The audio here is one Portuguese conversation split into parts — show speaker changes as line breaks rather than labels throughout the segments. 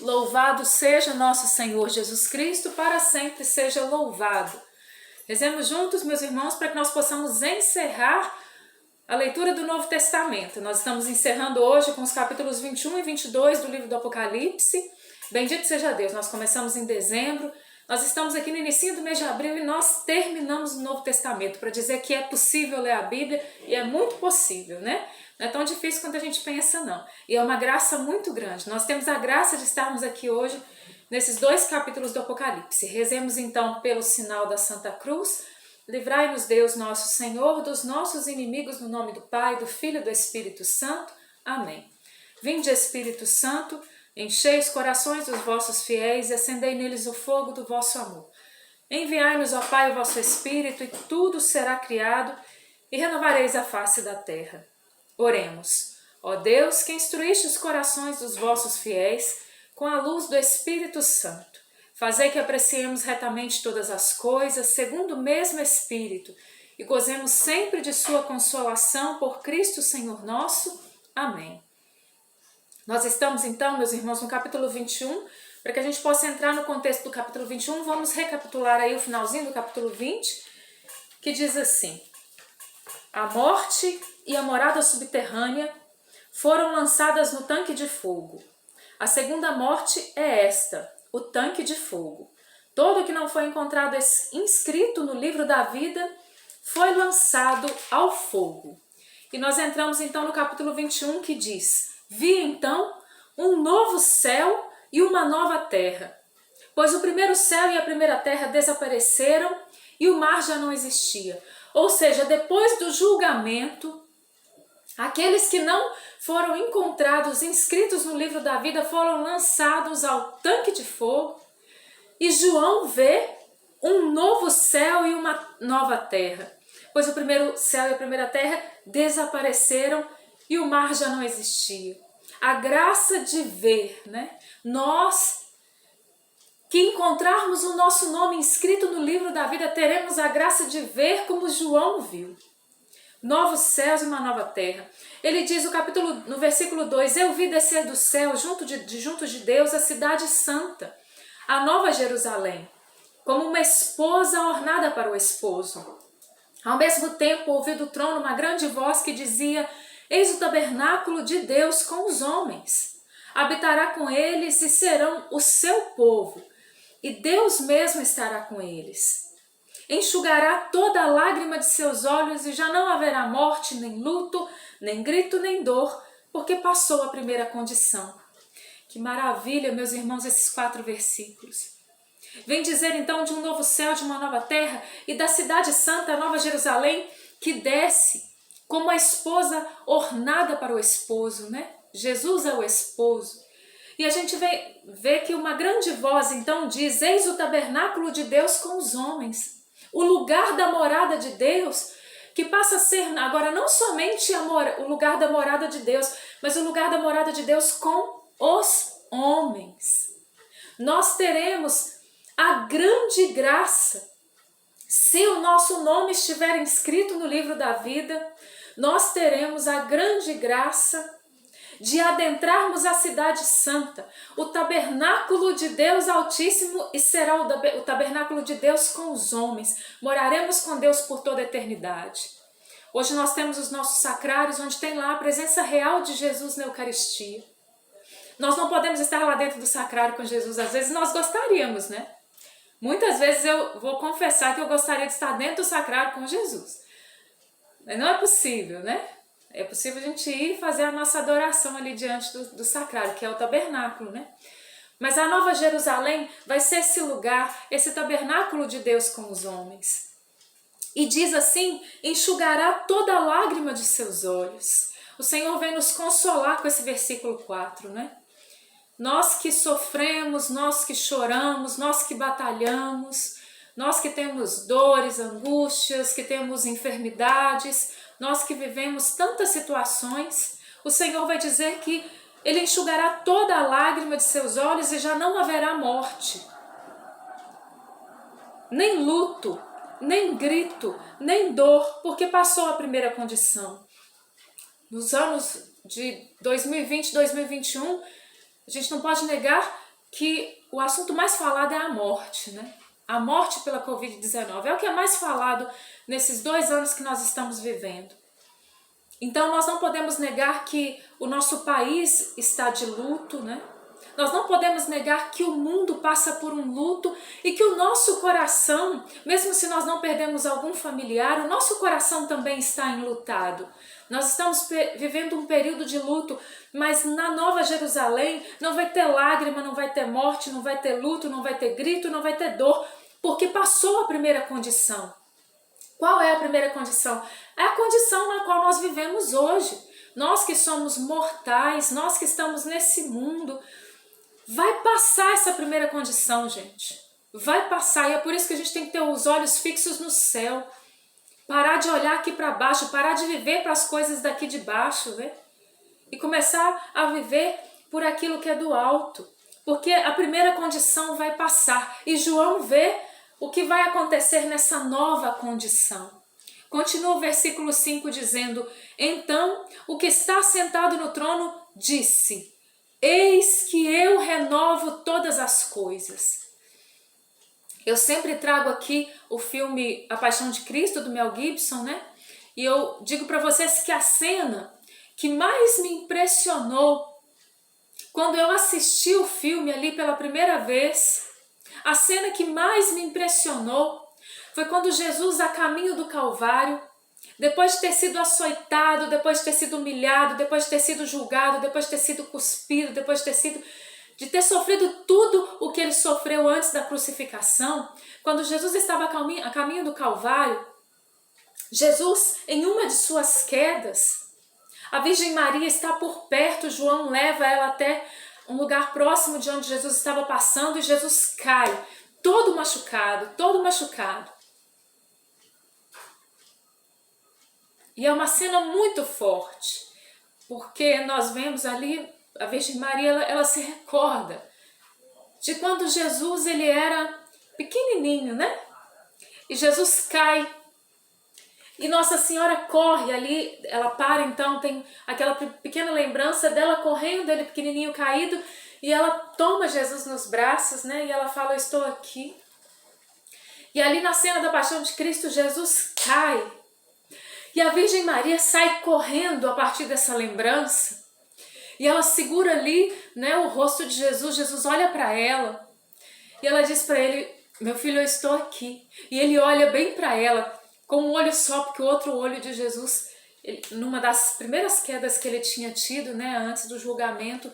Louvado seja nosso Senhor Jesus Cristo, para sempre seja louvado. Rezemos juntos, meus irmãos, para que nós possamos encerrar a leitura do Novo Testamento. Nós estamos encerrando hoje com os capítulos 21 e 22 do livro do Apocalipse. Bendito seja Deus, nós começamos em dezembro, nós estamos aqui no início do mês de abril e nós terminamos o Novo Testamento, para dizer que é possível ler a Bíblia, e é muito possível, né? Não é tão difícil quanto a gente pensa, não. E é uma graça muito grande. Nós temos a graça de estarmos aqui hoje, nesses dois capítulos do Apocalipse. Rezemos então pelo sinal da Santa Cruz. Livrai-nos, Deus nosso Senhor, dos nossos inimigos, no nome do Pai, do Filho e do Espírito Santo. Amém. Vinde, Espírito Santo, enchei os corações dos vossos fiéis e acendei neles o fogo do vosso amor. Enviai-nos, ó Pai, o vosso Espírito, e tudo será criado, e renovareis a face da terra. Oremos. Ó Deus, que instruíste os corações dos vossos fiéis com a luz do Espírito Santo, fazei que apreciemos retamente todas as coisas, segundo o mesmo Espírito, e gozemos sempre de sua consolação por Cristo Senhor nosso. Amém. Nós estamos então, meus irmãos, no capítulo 21, para que a gente possa entrar no contexto do capítulo 21, vamos recapitular aí o finalzinho do capítulo 20, que diz assim: a morte e a morada subterrânea foram lançadas no tanque de fogo. A segunda morte é esta, o tanque de fogo. Todo que não foi encontrado inscrito no livro da vida foi lançado ao fogo. E nós entramos então no capítulo 21, que diz: vi então um novo céu e uma nova terra, pois o primeiro céu e a primeira terra desapareceram e o mar já não existia. Ou seja, depois do julgamento, aqueles que não foram encontrados inscritos no livro da vida foram lançados ao tanque de fogo, e João vê um novo céu e uma nova terra, pois o primeiro céu e a primeira terra desapareceram e o mar já não existia. A graça de ver, né? Nós que encontrarmos o nosso nome inscrito no livro da vida, teremos a graça de ver como João viu. Novos céus e uma nova terra. Ele diz no versículo 2, eu vi descer do céu, junto de Deus, a cidade santa, a nova Jerusalém, como uma esposa ornada para o esposo. Ao mesmo tempo, ouvi do trono uma grande voz que dizia: eis o tabernáculo de Deus com os homens. Habitará com eles e serão o seu povo, e Deus mesmo estará com eles. Enxugará toda a lágrima de seus olhos e já não haverá morte, nem luto, nem grito, nem dor, porque passou a primeira condição. Que maravilha, meus irmãos, esses 4 versículos. Vem dizer então de um novo céu, de uma nova terra e da cidade santa, a nova Jerusalém, que desce como a esposa ornada para o esposo, né? Jesus é o esposo. E a gente vê que uma grande voz então diz: eis o tabernáculo de Deus com os homens. O lugar da morada de Deus, que passa a ser agora não somente o lugar da morada de Deus, mas o lugar da morada de Deus com os homens. Nós teremos a grande graça, se o nosso nome estiver inscrito no livro da vida, nós teremos a grande graça de adentrarmos a cidade santa, o tabernáculo de Deus Altíssimo, e será o tabernáculo de Deus com os homens. Moraremos com Deus por toda a eternidade. Hoje nós temos os nossos sacrários, onde tem lá a presença real de Jesus na Eucaristia. Nós não podemos estar lá dentro do sacrário com Jesus, às vezes nós gostaríamos, né? Muitas vezes eu vou confessar que eu gostaria de estar dentro do sacrário com Jesus. Mas não é possível, né? É possível a gente ir fazer a nossa adoração ali diante do sacrário, que é o tabernáculo, né? Mas a Nova Jerusalém vai ser esse lugar, esse tabernáculo de Deus com os homens. E diz assim: enxugará toda a lágrima de seus olhos. O Senhor vem nos consolar com esse versículo 4, né? Nós que sofremos, nós que choramos, nós que batalhamos, nós que temos dores, angústias, que temos enfermidades, nós que vivemos tantas situações, o Senhor vai dizer que Ele enxugará toda a lágrima de seus olhos e já não haverá morte, nem luto, nem grito, nem dor, porque passou a primeira condição. Nos anos de 2020, 2021, a gente não pode negar que o assunto mais falado é a morte, né? A morte pela Covid-19 é o que é mais falado nesses 2 anos que nós estamos vivendo. Então nós não podemos negar que o nosso país está de luto, né? Nós não podemos negar que o mundo passa por um luto e que o nosso coração, mesmo se nós não perdemos algum familiar, o nosso coração também está enlutado. Nós estamos vivendo um período de luto, mas na Nova Jerusalém não vai ter lágrima, não vai ter morte, não vai ter luto, não vai ter grito, não vai ter dor, porque passou a primeira condição. Qual é a primeira condição? É a condição na qual nós vivemos hoje. Nós que somos mortais, nós que estamos nesse mundo, vai passar essa primeira condição, gente. Vai passar, e é por isso que a gente tem que ter os olhos fixos no céu. Parar de olhar aqui para baixo, parar de viver para as coisas daqui de baixo, né? E começar a viver por aquilo que é do alto. Porque a primeira condição vai passar. E João vê o que vai acontecer nessa nova condição. Continua o versículo 5 dizendo: então o que está sentado no trono disse: eis que eu renovo todas as coisas. Eu sempre trago aqui o filme A Paixão de Cristo, do Mel Gibson, né? E eu digo para vocês que a cena que mais me impressionou quando eu assisti o filme ali pela primeira vez, a cena que mais me impressionou foi quando Jesus, a caminho do Calvário, depois de ter sido açoitado, depois de ter sido humilhado, depois de ter sido julgado, depois de ter sido cuspido, depois de ter sofrido tudo o que ele sofreu antes da crucificação, quando Jesus estava a caminho do Calvário, Jesus, em uma de suas quedas, a Virgem Maria está por perto, João leva ela até um lugar próximo de onde Jesus estava passando e Jesus cai, todo machucado, todo machucado. E é uma cena muito forte, porque nós vemos ali, a Virgem Maria, ela se recorda de quando Jesus ele era pequenininho, né? E Jesus cai. E Nossa Senhora corre ali, ela para, então tem aquela pequena lembrança dela correndo, ele pequenininho caído, e ela toma Jesus nos braços, né? E ela fala: eu estou aqui. E ali na cena da Paixão de Cristo, Jesus cai. E a Virgem Maria sai correndo a partir dessa lembrança. E ela segura ali, né, o rosto de Jesus. Jesus olha para ela. E ela diz para ele: meu filho, eu estou aqui. E ele olha bem para ela, com um olho só, porque o outro olho de Jesus, numa das primeiras quedas que ele tinha tido, né, antes do julgamento,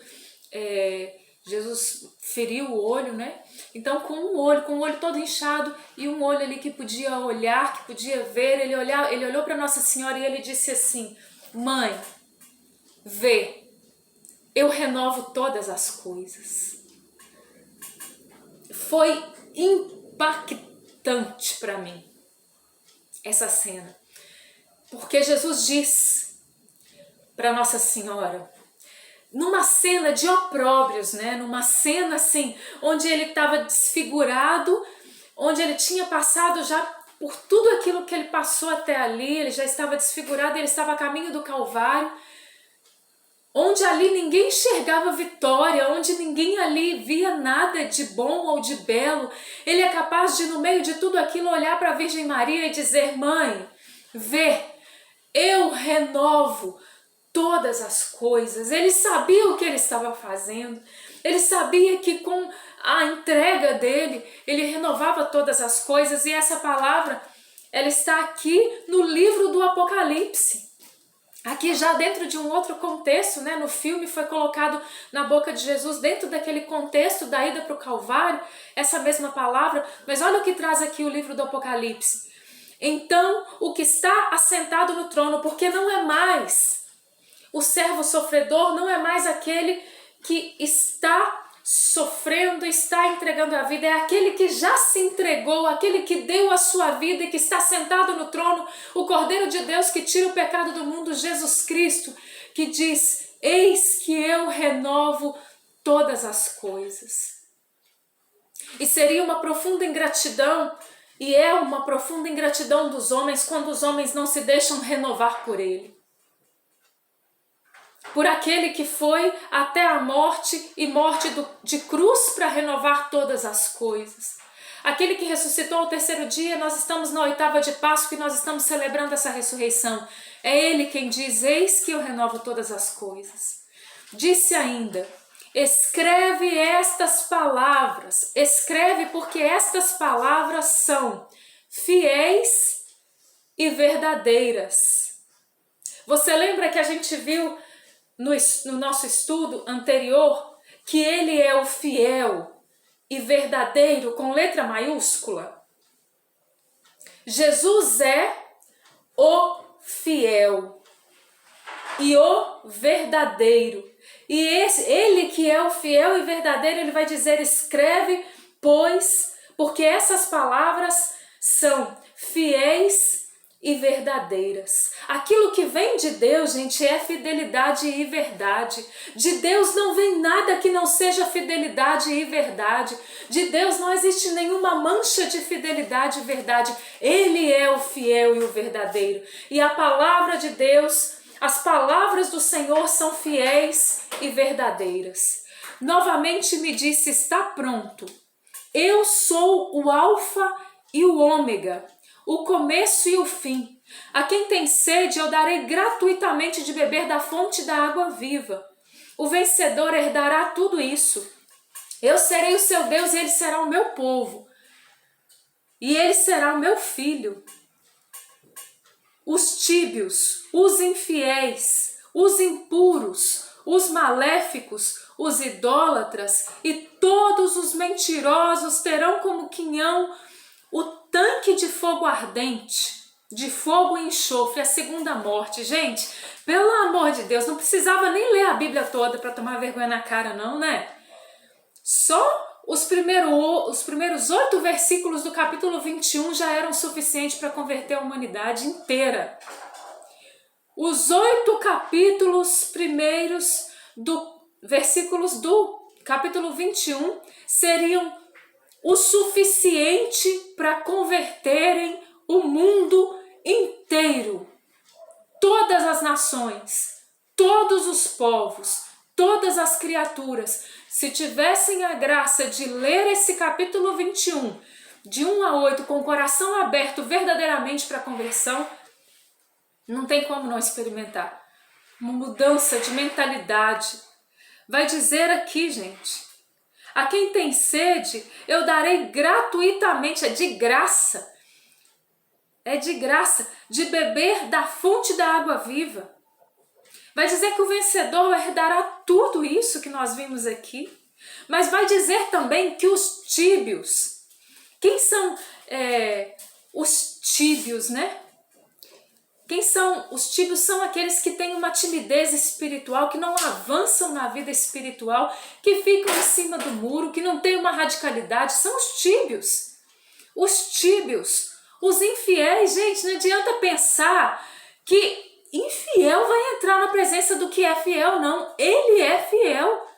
Jesus feriu o olho, né? Então com o olho todo inchado e um olho ali que podia olhar, que podia ver, ele olhou para Nossa Senhora e ele disse assim: mãe, vê, eu renovo todas as coisas. Foi impactante para mim essa cena, porque Jesus diz para Nossa Senhora, numa cena de opróbrios, né? Numa cena assim, onde ele estava desfigurado, onde ele tinha passado já por tudo aquilo que ele passou até ali, ele já estava desfigurado, ele estava a caminho do Calvário, onde ali ninguém enxergava vitória, onde ninguém ali via nada de bom ou de belo. Ele é capaz de, no meio de tudo aquilo, olhar para a Virgem Maria e dizer: mãe, vê, eu renovo todas as coisas. Ele sabia o que ele estava fazendo, ele sabia que com a entrega dele, ele renovava todas as coisas, e essa palavra, ela está aqui no livro do Apocalipse, aqui já dentro de um outro contexto, né? No filme foi colocado na boca de Jesus, dentro daquele contexto da ida para o Calvário, essa mesma palavra, mas olha o que traz aqui o livro do Apocalipse. Então, o que está assentado no trono, porque não é mais o servo sofredor, não é mais aquele que está sofrendo, está entregando a vida, é aquele que já se entregou, aquele que deu a sua vida e que está sentado no trono, o Cordeiro de Deus que tira o pecado do mundo, Jesus Cristo, que diz: eis que eu renovo todas as coisas. E seria uma profunda ingratidão, e é uma profunda ingratidão dos homens, quando os homens não se deixam renovar por ele. por aquele que foi até a morte e morte de cruz para renovar todas as coisas. Aquele que ressuscitou ao terceiro dia, nós estamos na oitava de Páscoa e nós estamos celebrando essa ressurreição. É Ele quem diz, eis que eu renovo todas as coisas. Disse ainda, escreve estas palavras, escreve porque estas palavras são fiéis e verdadeiras. Você lembra que a gente viu no nosso estudo anterior que Ele é o fiel e verdadeiro com letra maiúscula? Jesus é o fiel e o verdadeiro. E ele que é o fiel e verdadeiro, ele vai dizer, escreve, pois, porque essas palavras são fiéis e verdadeiras. Aquilo que vem de Deus, gente, é fidelidade e verdade. De Deus não vem nada que não seja fidelidade e verdade. De Deus não existe nenhuma mancha de fidelidade e verdade. Ele é o fiel e o verdadeiro. E a palavra de Deus, as palavras do Senhor são fiéis e verdadeiras. Novamente me disse, está pronto. Eu sou o Alfa e o Ômega, o começo e o fim. A quem tem sede eu darei gratuitamente de beber da fonte da água viva. O vencedor herdará tudo isso. Eu serei o seu Deus e ele será o meu povo. E ele será o meu filho. Os tíbios, os infiéis, os impuros, os maléficos, os idólatras e todos os mentirosos terão como quinhão o tanque de fogo ardente, de fogo e enxofre, a segunda morte. Gente, pelo amor de Deus, não precisava nem ler a Bíblia toda para tomar vergonha na cara não, né? Só os primeiros 8 versículos do capítulo 21 já eram suficientes para converter a humanidade inteira. Os 8 capítulos primeiros versículos do capítulo 21 seriam o suficiente para converterem o mundo inteiro. Todas as nações, todos os povos, todas as criaturas, se tivessem a graça de ler esse capítulo 21, de 1 a 8, com o coração aberto verdadeiramente para a conversão, não tem como não experimentar uma mudança de mentalidade. Vai dizer aqui, gente, a quem tem sede, eu darei gratuitamente, é de graça, de beber da fonte da água viva. Vai dizer que o vencedor herdará tudo isso que nós vimos aqui, mas vai dizer também que os tíbios, quem são os tíbios, né? Quem são os tíbios? São aqueles que têm uma timidez espiritual, que não avançam na vida espiritual, que ficam em cima do muro, que não têm uma radicalidade. São os tíbios. Os tíbios. Os infiéis, gente, não adianta pensar que infiel vai entrar na presença do que é fiel, não. Ele é fiel.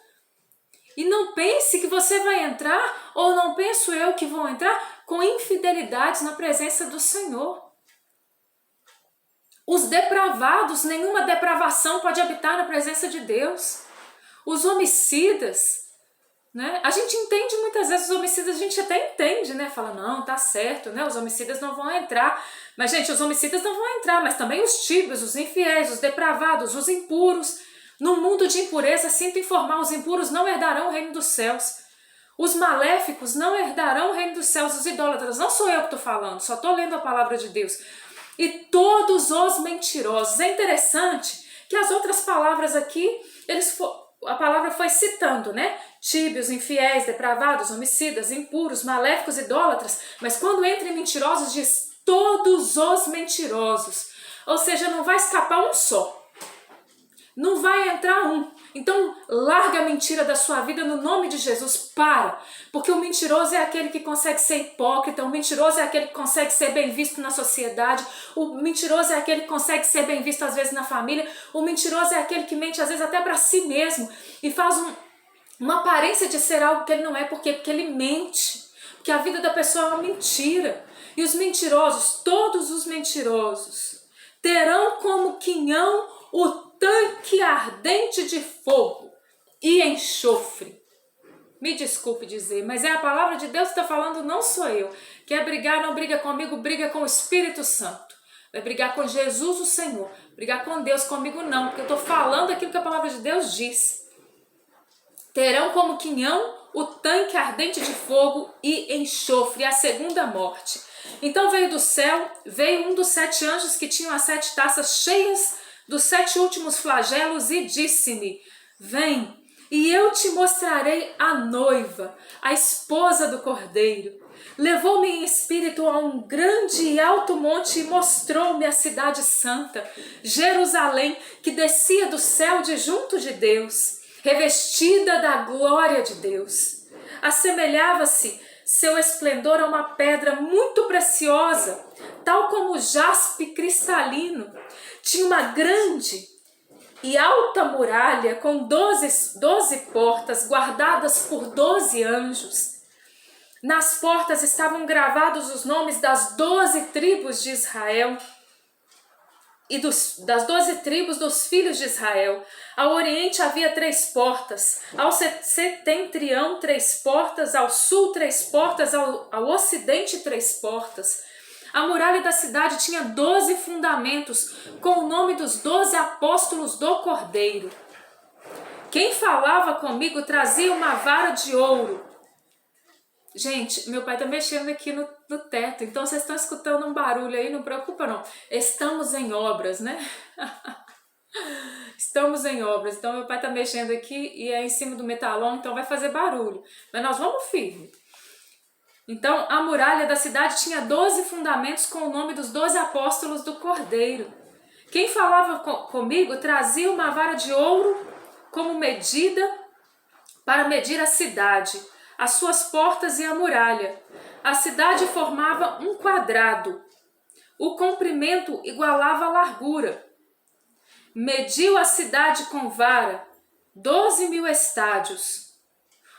E não pense que você vai entrar, ou não penso eu que vou entrar, com infidelidades na presença do Senhor. Os depravados, nenhuma depravação pode habitar na presença de Deus. Os homicidas, né? A gente entende muitas vezes os homicidas, a gente até entende, né? Fala, não, tá certo, né? Os homicidas não vão entrar. Mas, gente, os homicidas não vão entrar, mas também os tíbios, os infiéis, os depravados, os impuros. No mundo de impureza, sinto informar, os impuros não herdarão o reino dos céus. Os maléficos não herdarão o reino dos céus, os idólatras. Não sou eu que estou falando, só estou lendo a palavra de Deus. E todos os mentirosos. É interessante que as outras palavras aqui, a palavra foi citando, né? Tíbios, infiéis, depravados, homicidas, impuros, maléficos, idólatras. Mas quando entra em mentirosos, diz todos os mentirosos. Ou seja, não vai escapar um só. Não vai entrar um. Então, larga a mentira da sua vida no nome de Jesus. Para. Porque o mentiroso é aquele que consegue ser hipócrita. O mentiroso é aquele que consegue ser bem visto na sociedade. O mentiroso é aquele que consegue ser bem visto às vezes na família. O mentiroso é aquele que mente às vezes até para si mesmo. E faz uma aparência de ser algo que ele não é. Por quê? Porque ele mente. Porque a vida da pessoa é uma mentira. E os mentirosos, todos os mentirosos, terão como quinhão o tanque ardente de fogo e enxofre. Me desculpe dizer, mas é a palavra de Deus que está falando, não sou eu. Quer brigar, não briga comigo, briga com o Espírito Santo. Vai brigar com Jesus o Senhor. Brigar com Deus, comigo não, porque eu estou falando aquilo que a palavra de Deus diz. Terão como quinhão o tanque ardente de fogo e enxofre, a segunda morte. Então veio do céu, veio um dos 7 anjos que tinham as 7 taças cheias dos 7 últimos flagelos e disse-me: vem, e eu te mostrarei a noiva, a esposa do Cordeiro. Levou-me em espírito a um grande e alto monte e mostrou-me a cidade santa, Jerusalém, que descia do céu de junto de Deus, revestida da glória de Deus. Assemelhava-se seu esplendor a uma pedra muito preciosa, tal como jaspe cristalino. Tinha uma grande e alta muralha com 12 portas guardadas por 12 anjos. Nas portas estavam gravados os nomes das 12 tribos de Israel e das 12 tribos dos filhos de Israel. Ao oriente havia 3 portas, ao setentrião 3 portas, ao sul 3 portas, ao ocidente 3 portas. A muralha da cidade tinha 12 fundamentos, com o nome dos 12 apóstolos do Cordeiro. Quem falava comigo trazia uma vara de ouro. Gente, meu pai tá mexendo aqui no teto, então vocês estão escutando um barulho aí, não preocupa não. Estamos em obras, né? Estamos em obras, então meu pai tá mexendo aqui e é em cima do metalon, então vai fazer barulho. Mas nós vamos firme. Então a muralha da cidade tinha 12 fundamentos com o nome dos 12 apóstolos do Cordeiro. Quem falava comigo trazia uma vara de ouro como medida para medir a cidade, as suas portas e a muralha. A cidade formava um quadrado. O comprimento igualava a largura. Mediu a cidade com vara, 12.000 estádios.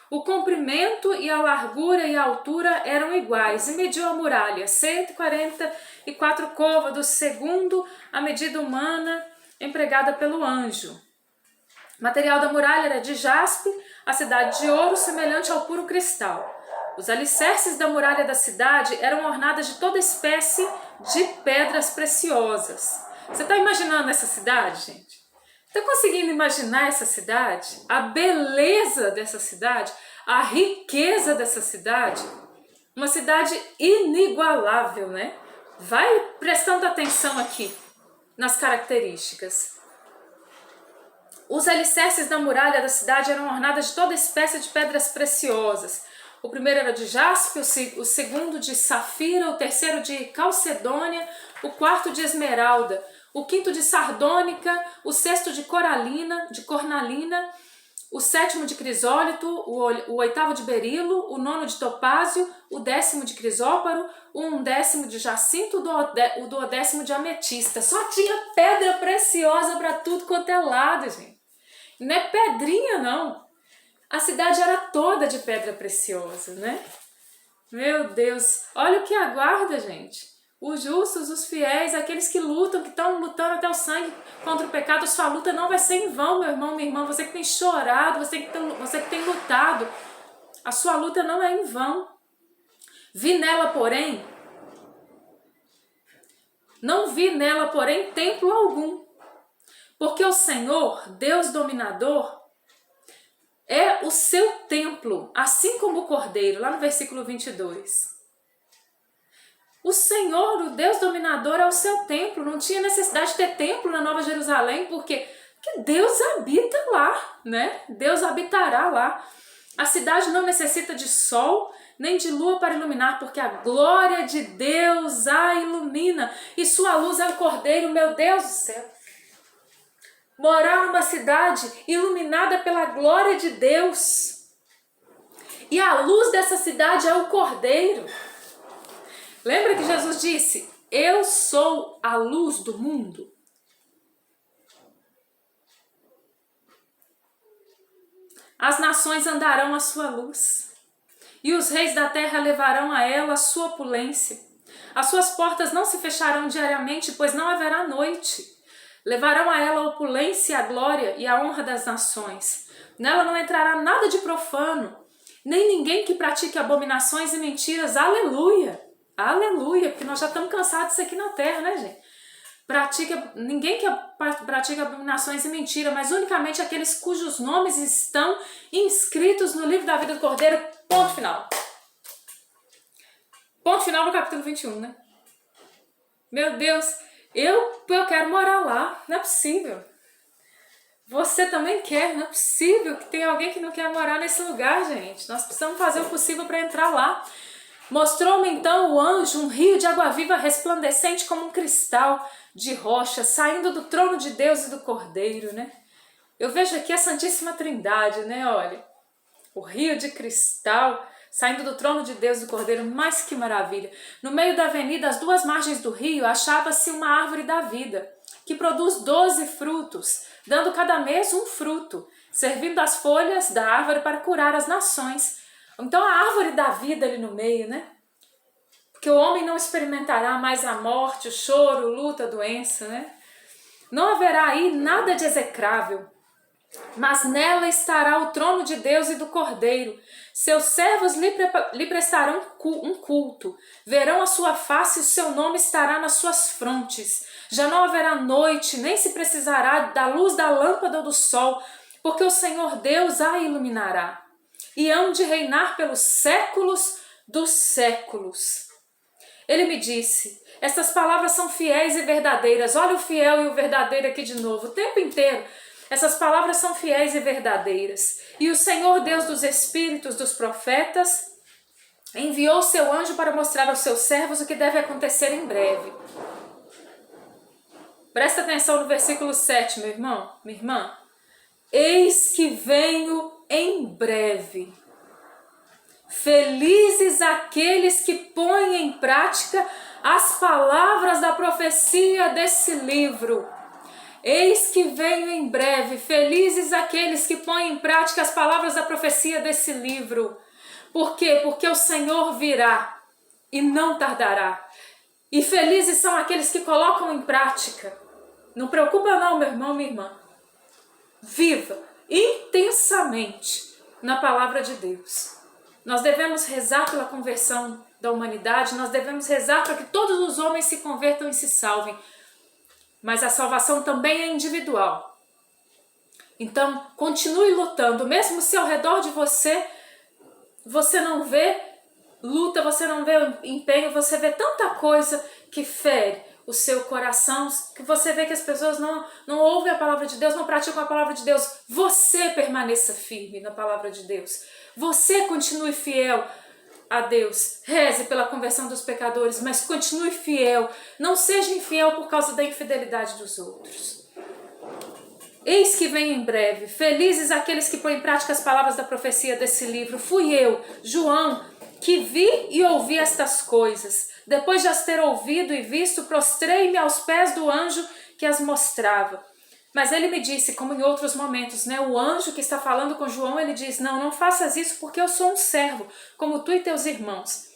O comprimento e a largura e a altura eram iguais, e mediu a muralha, 144 côvados, segundo a medida humana empregada pelo anjo. O material da muralha era de jaspe, a cidade de ouro, semelhante ao puro cristal. Os alicerces da muralha da cidade eram ornadas de toda espécie de pedras preciosas. Você está imaginando essa cidade, gente? Está conseguindo imaginar essa cidade? A beleza dessa cidade? A riqueza dessa cidade? Uma cidade inigualável, né? Vai prestando atenção aqui nas características. Os alicerces da muralha da cidade eram ornadas de toda espécie de pedras preciosas. O primeiro era de jaspe, o segundo de safira, o terceiro de calcedônia, o quarto de esmeralda, o quinto de sardônica, o sexto de cornalina, o sétimo de crisólito, o oitavo de berilo, o nono de topázio, o 10º de crisóparo, o 11º de jacinto, o 12º de ametista. Só tinha pedra preciosa para tudo quanto é lado, gente. Não é pedrinha, não. A cidade era toda de pedra preciosa, né? Meu Deus, olha o que aguarda, gente. Os justos, os fiéis, aqueles que lutam, que estão lutando até o sangue contra o pecado, sua luta não vai ser em vão, meu irmão, minha irmã. Você que tem chorado, você que tem lutado, a sua luta não é em vão. Não vi nela, porém, templo algum. Porque o Senhor, Deus dominador, é o seu templo, assim como o Cordeiro, lá no versículo 22. O Senhor, o Deus dominador, é o seu templo. Não tinha necessidade de ter templo na Nova Jerusalém, porque Deus habita lá, né? Deus habitará lá. A cidade não necessita de sol, nem de lua para iluminar, porque a glória de Deus a ilumina, e sua luz é o Cordeiro, meu Deus do céu. Morar numa cidade iluminada pela glória de Deus. E a luz dessa cidade é o Cordeiro. Lembra que Jesus disse: eu sou a luz do mundo? As nações andarão à sua luz, e os reis da terra levarão a ela a sua opulência. As suas portas não se fecharão diariamente, pois não haverá noite. Levarão a ela a opulência, a glória e a honra das nações. Nela não entrará nada de profano, nem ninguém que pratique abominações e mentiras. Aleluia! Aleluia! Porque nós já estamos cansados disso aqui na terra, né, gente? Ninguém que pratica abominações e mentiras, mas unicamente aqueles cujos nomes estão inscritos no livro da vida do Cordeiro. Ponto final. Ponto final no capítulo 21, né? Meu Deus, eu quero morar lá, não é possível. Você também quer, não é possível que tenha alguém que não quer morar nesse lugar, gente. Nós precisamos fazer o possível para entrar lá. Mostrou-me então o anjo um rio de água viva resplandecente como um cristal de rocha, saindo do trono de Deus e do Cordeiro, né? Eu vejo aqui a Santíssima Trindade, né? Olha, o rio de cristal saindo do trono de Deus e do Cordeiro, mas que maravilha! No meio da avenida, às duas margens do rio, achava-se uma árvore da vida, que produz 12 frutos, dando cada mês um fruto, servindo as folhas da árvore para curar as nações. Então a árvore da vida ali no meio, né? Porque o homem não experimentará mais a morte, o choro, luta, a doença, né? Não haverá aí nada de execrável, mas nela estará o trono de Deus e do Cordeiro. Seus servos lhe prestarão um culto, verão a sua face e o seu nome estará nas suas frontes. Já não haverá noite, nem se precisará da luz da lâmpada ou do sol, porque o Senhor Deus a iluminará. E hão de reinar pelos séculos dos séculos. Ele me disse, estas palavras são fiéis e verdadeiras. Olha o fiel e o verdadeiro aqui de novo, o tempo inteiro. Essas palavras são fiéis e verdadeiras. E o Senhor Deus dos Espíritos dos profetas enviou seu anjo para mostrar aos seus servos o que deve acontecer em breve. Presta atenção no versículo 7, meu irmão, minha irmã. Eis que venho em breve. Felizes aqueles que põem em prática as palavras da profecia desse livro. Eis que venho em breve. Felizes aqueles que põem em prática as palavras da profecia desse livro. Por quê? Porque o Senhor virá e não tardará. E felizes são aqueles que colocam em prática. Não preocupa não, meu irmão, minha irmã. Viva intensamente na palavra de Deus. Nós devemos rezar pela conversão da humanidade, nós devemos rezar para que todos os homens se convertam e se salvem. Mas a salvação também é individual. Então, continue lutando, mesmo se ao redor de você não vê luta, você não vê empenho, você vê tanta coisa que fere o seu coração, que você vê que as pessoas não ouvem a palavra de Deus, não praticam a palavra de Deus. Você permaneça firme na palavra de Deus. Você continue fiel a Deus. Reze pela conversão dos pecadores, mas continue fiel. Não seja infiel por causa da infidelidade dos outros. Eis que vem em breve. Felizes aqueles que põem em prática as palavras da profecia desse livro. Fui eu, João, que vi e ouvi estas coisas. Depois de as ter ouvido e visto, prostrei-me aos pés do anjo que as mostrava. Mas ele me disse, como em outros momentos, né? O anjo que está falando com João, ele diz, não faças isso porque eu sou um servo, como tu e teus irmãos.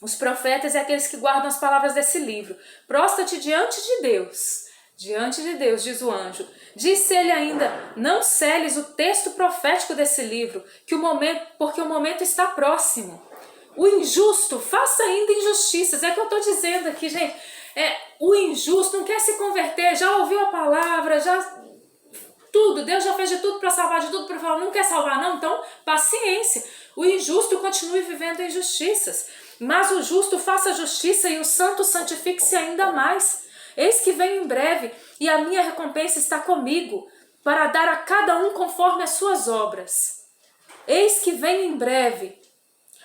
Os profetas e aqueles que guardam as palavras desse livro. Prostra-te diante de Deus, diz o anjo. Disse ele ainda, não seles o texto profético desse livro, porque o momento está próximo. O injusto, faça ainda injustiças. É o que eu estou dizendo aqui, gente. O injusto não quer se converter, já ouviu a palavra, tudo. Deus já fez de tudo para salvar, de tudo para falar. Não quer salvar, não? Então, paciência. O injusto continue vivendo injustiças. Mas o justo faça justiça e o santo santifique-se ainda mais. Eis que venho em breve e a minha recompensa está comigo para dar a cada um conforme as suas obras. Eis que venho em breve.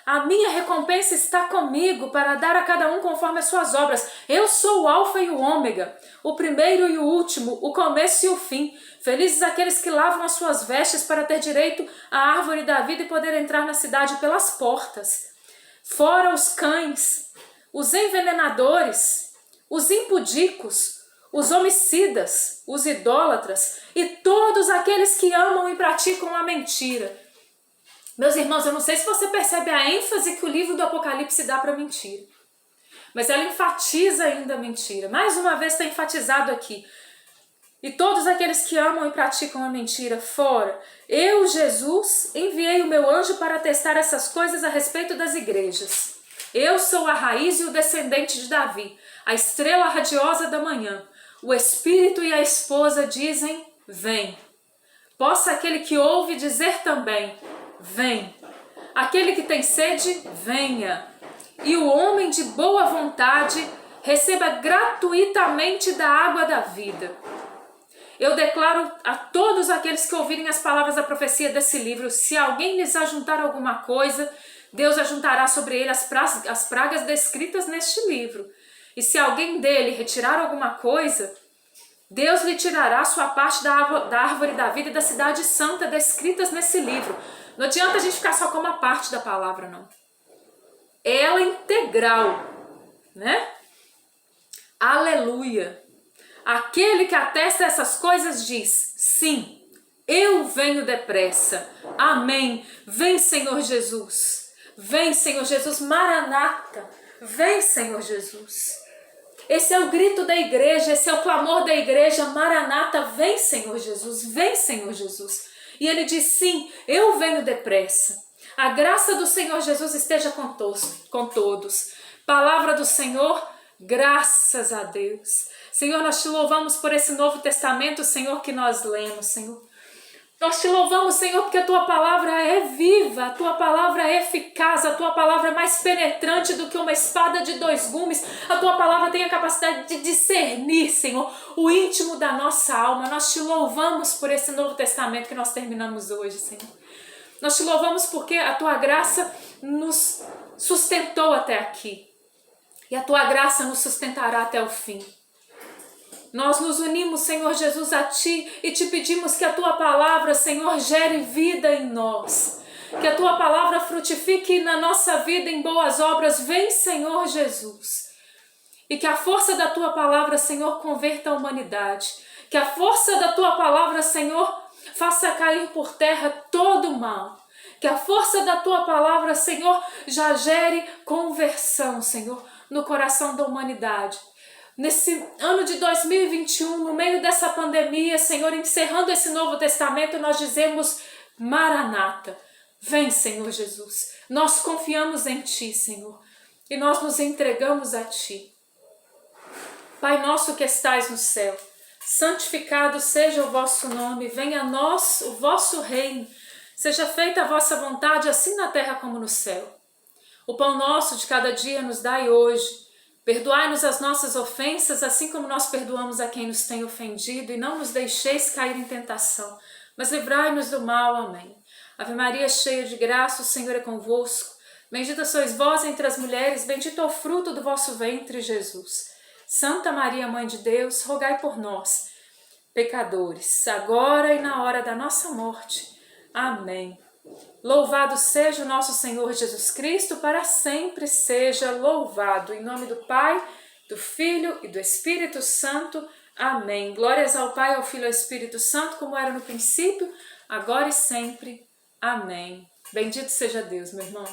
A minha recompensa está comigo para dar a cada um conforme as suas obras. Eu sou o alfa e o ômega, o primeiro e o último, o começo e o fim. Felizes aqueles que lavam as suas vestes para ter direito à árvore da vida e poder entrar na cidade pelas portas. Fora os cães, os envenenadores, os impudicos, os homicidas, os idólatras e todos aqueles que amam e praticam a mentira. Meus irmãos, eu não sei se você percebe a ênfase que o livro do Apocalipse dá para a mentira. Mas ela enfatiza ainda a mentira. Mais uma vez está enfatizado aqui. e todos aqueles que amam e praticam a mentira fora. Eu, Jesus, enviei o meu anjo para testar essas coisas a respeito das igrejas. Eu sou a raiz e o descendente de Davi, a estrela radiosa da manhã. O Espírito e a esposa dizem, vem. Possa aquele que ouve dizer também, vem. Aquele que tem sede, venha. E o homem de boa vontade receba gratuitamente da água da vida. Eu declaro a todos aqueles que ouvirem as palavras da profecia desse livro, se alguém lhes ajuntar alguma coisa, Deus ajuntará sobre ele as pragas descritas neste livro. E se alguém dele retirar alguma coisa, Deus lhe tirará sua parte da árvore da vida e da cidade santa descritas nesse livro. Não adianta a gente ficar só com uma parte da palavra, não. Ela integral, né? Aleluia! Aquele que atesta essas coisas diz, sim, eu venho depressa. Amém. Vem, Senhor Jesus. Vem, Senhor Jesus. Maranata. Vem, Senhor Jesus. Esse é o grito da igreja, esse é o clamor da igreja. Maranata, vem, Senhor Jesus. Vem, Senhor Jesus. E ele diz, sim, eu venho depressa. A graça do Senhor Jesus esteja com todos. Palavra do Senhor, graças a Deus. Senhor, nós te louvamos por esse Novo Testamento, Senhor, que nós lemos, Senhor. Nós te louvamos, Senhor, porque a tua palavra é viva, a tua palavra é eficaz, a tua palavra é mais penetrante do que uma espada de 2 gumes. A tua palavra tem a capacidade de discernir, Senhor, o íntimo da nossa alma. Nós te louvamos por esse Novo Testamento que nós terminamos hoje, Senhor. Nós te louvamos porque a tua graça nos sustentou até aqui. E a tua graça nos sustentará até o fim. Nós nos unimos, Senhor Jesus, a Ti e te pedimos que a Tua palavra, Senhor, gere vida em nós. Que a Tua palavra frutifique na nossa vida em boas obras. Vem, Senhor Jesus. E que a força da Tua palavra, Senhor, converta a humanidade. Que a força da Tua palavra, Senhor, faça cair por terra todo o mal. Que a força da Tua palavra, Senhor, já gere conversão, Senhor, no coração da humanidade. Nesse ano de 2021, no meio dessa pandemia, Senhor, encerrando esse Novo Testamento, nós dizemos, Maranata, vem, Senhor Jesus. Nós confiamos em Ti, Senhor, e nós nos entregamos a Ti. Pai nosso que estais no céu, santificado seja o vosso nome, venha a nós o vosso reino, seja feita a vossa vontade, assim na terra como no céu. O pão nosso de cada dia nos dai hoje. Perdoai-nos as nossas ofensas, assim como nós perdoamos a quem nos tem ofendido, e não nos deixeis cair em tentação, mas livrai-nos do mal. Amém. Ave Maria, cheia de graça, o Senhor é convosco. Bendita sois vós entre as mulheres, bendito é o fruto do vosso ventre, Jesus. Santa Maria, Mãe de Deus, rogai por nós, pecadores, agora e na hora da nossa morte. Amém. Louvado seja o nosso Senhor Jesus Cristo, para sempre seja louvado. Em nome do Pai, do Filho e do Espírito Santo. Amém. Glórias ao Pai, ao Filho e ao Espírito Santo, como era no princípio, agora e sempre. Amém. Bendito seja Deus, meu irmão.